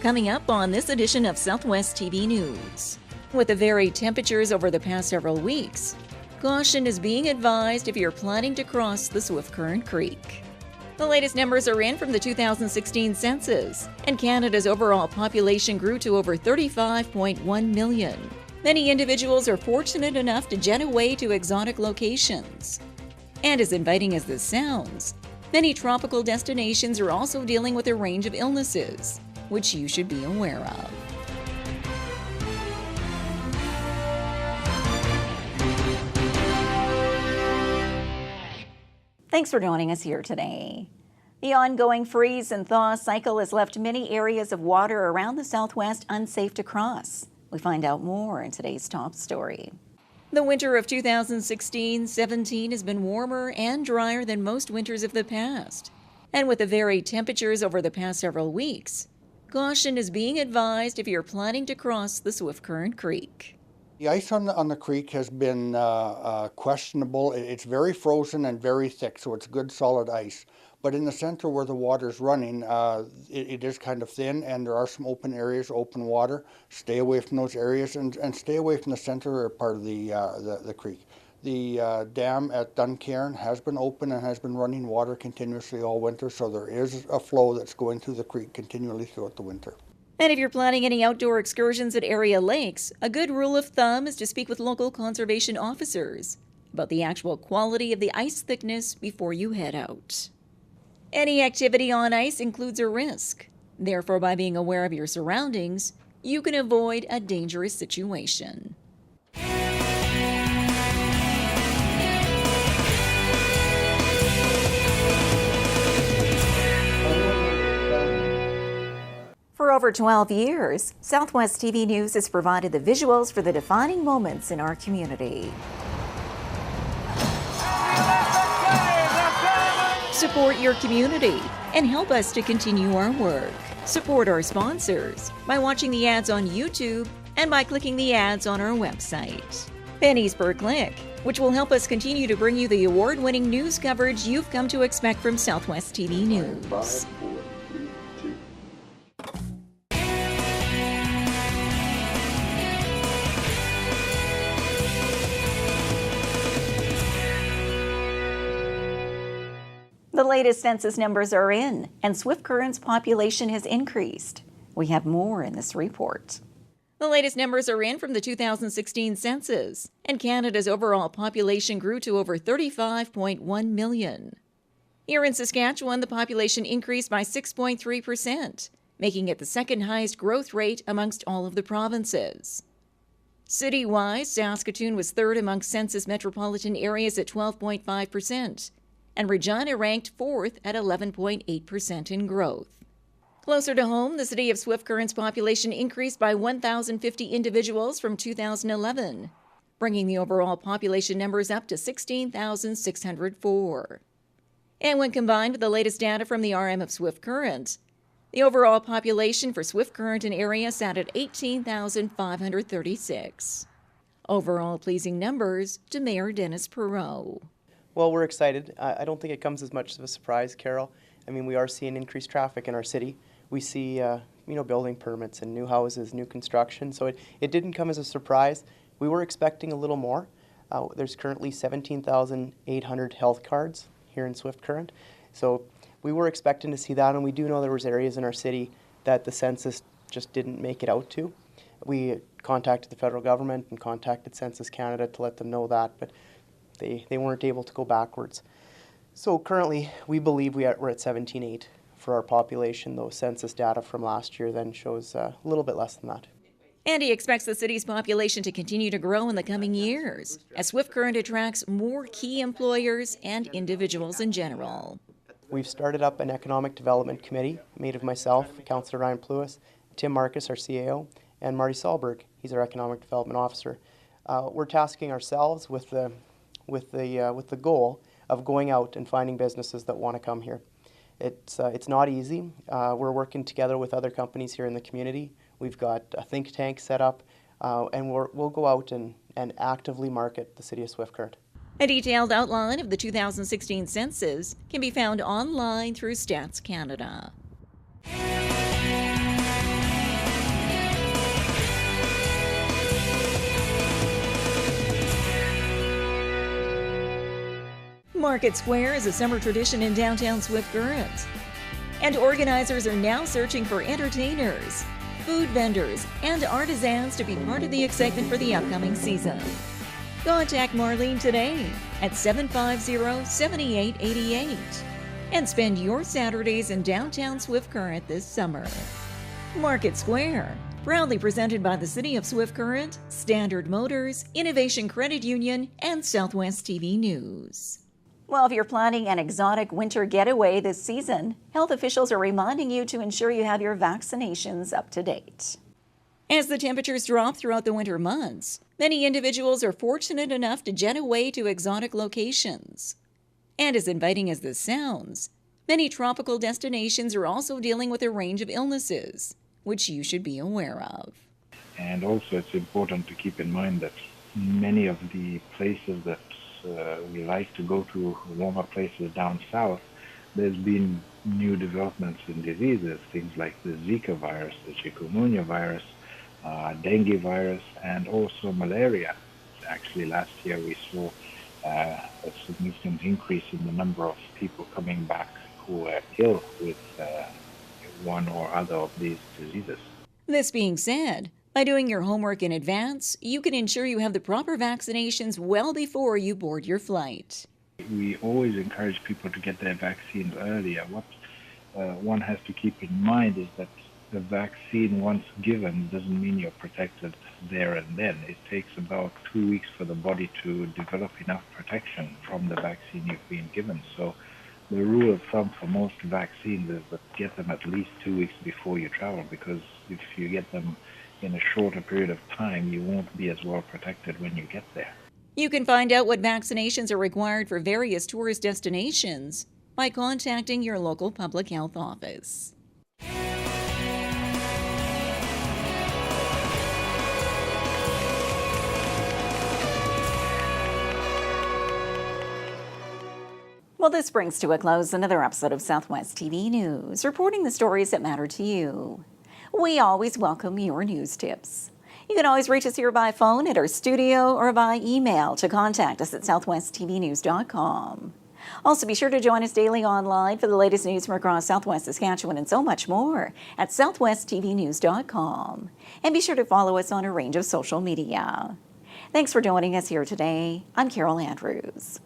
Coming up on this edition of Southwest TV News. With the varied temperatures over the past several weeks, caution is being advised if you're planning to cross the Swift Current Creek. The latest numbers are in from the 2016 census, and Canada's overall population grew to over 35.1 million. Many individuals are fortunate enough to jet away to exotic locations. And as inviting as this sounds, many tropical destinations are also dealing with a range of illnesses, which you should be aware of. Thanks for joining us here today. The ongoing freeze and thaw cycle has left many areas of water around the Southwest unsafe to cross. We find out more in today's top story. The winter of 2016-17 has been warmer and drier than most winters of the past. And with the varied temperatures over the past several weeks, caution is being advised if you're planning to cross the Swift Current Creek. The ice on the creek has been questionable. It's very frozen and very thick, so it's good solid ice. But in the center where the water's running, it is kind of thin, and there are some open areas, open water. Stay away from those areas and stay away from the center part of the creek. The dam at Duncairn has been open and has been running water continuously all winter, so there is a flow that's going through the creek continually throughout the winter. And if you're planning any outdoor excursions at area lakes, a good rule of thumb is to speak with local conservation officers about the actual quality of the ice thickness before you head out. Any activity on ice includes a risk. Therefore, by being aware of your surroundings, you can avoid a dangerous situation. For over 12 years, Southwest TV News has provided the visuals for the defining moments in our community. Support your community and help us to continue our work. Support our sponsors by watching the ads on YouTube and by clicking the ads on our website. Pennies per click, which will help us continue to bring you the award-winning news coverage you've come to expect from Southwest TV News. The latest census numbers are in, and Swift Current's population has increased. We have more in this report. The latest numbers are in from the 2016 census, and Canada's overall population grew to over 35.1 million. Here in Saskatchewan, the population increased by 6.3%, making it the second highest growth rate amongst all of the provinces. City-wise, Saskatoon was third amongst census metropolitan areas at 12.5%. And Regina ranked fourth at 11.8% in growth. Closer to home, the city of Swift Current's population increased by 1,050 individuals from 2011, bringing the overall population numbers up to 16,604. And when combined with the latest data from the RM of Swift Current, the overall population for Swift Current and area sat at 18,536. Overall pleasing numbers to Mayor Dennis Perreault. Well, we're excited. I don't think it comes as much of a surprise, Carol. I mean, we are seeing increased traffic in our city. We see, building permits and new houses, new construction. So it didn't come as a surprise. We were expecting a little more. There's currently 17,800 health cards here in Swift Current. So we were expecting to see that, and we do know there was areas in our city that the census just didn't make it out to. We contacted the federal government and contacted Census Canada to let them know that, but they weren't able to go backwards. So currently, we believe we're at 17.8 for our population, though census data from last year then shows a little bit less than that. And he expects the city's population to continue to grow in the coming years, as Swift Current attracts more key employers and individuals in general. We've started up an economic development committee made of myself, Councillor Ryan Pluis, Tim Marcus, our CAO, and Marty Sahlberg, he's our economic development officer. We're tasking ourselves with the goal of going out and finding businesses that want to come here. It's not easy. We're working together with other companies here in the community. We've got a think tank set up, and we'll go out and actively market the city of Swift Current. A detailed outline of the 2016 census can be found online through Stats Canada. Market Square is a summer tradition in downtown Swift Current. And organizers are now searching for entertainers, food vendors, and artisans to be part of the excitement for the upcoming season. Contact Marlene today at 750-7888 and spend your Saturdays in downtown Swift Current this summer. Market Square, proudly presented by the City of Swift Current, Standard Motors, Innovation Credit Union, and Southwest TV News. Well, if you're planning an exotic winter getaway this season, health officials are reminding you to ensure you have your vaccinations up to date. As the temperatures drop throughout the winter months, many individuals are fortunate enough to jet away to exotic locations. And as inviting as this sounds, many tropical destinations are also dealing with a range of illnesses, which you should be aware of. And also it's important to keep in mind that many of the places that we like to go to, warmer places down south, there's been new developments in diseases, things like the Zika virus, the chikungunya virus, dengue virus, and also malaria. Actually, last year we saw a significant increase in the number of people coming back who were ill with one or other of these diseases. This being said, by doing your homework in advance, you can ensure you have the proper vaccinations well before you board your flight. We always encourage people to get their vaccines earlier. What one has to keep in mind is that the vaccine, once given, doesn't mean you're protected there and then. It takes about 2 weeks for the body to develop enough protection from the vaccine you've been given. So the rule of thumb for most vaccines is that get them at least 2 weeks before you travel, because if you get them in a shorter period of time, you won't be as well protected when you get there. You can find out what vaccinations are required for various tourist destinations by contacting your local public health office. Well, this brings to a close another episode of Southwest TV News, reporting the stories that matter to you. We always welcome your news tips. You can always reach us here by phone at our studio or by email to contact us at southwesttvnews.com. Also, be sure to join us daily online for the latest news from across Southwest Saskatchewan and so much more at southwesttvnews.com. And be sure to follow us on a range of social media. Thanks for joining us here today. I'm Carol Andrews.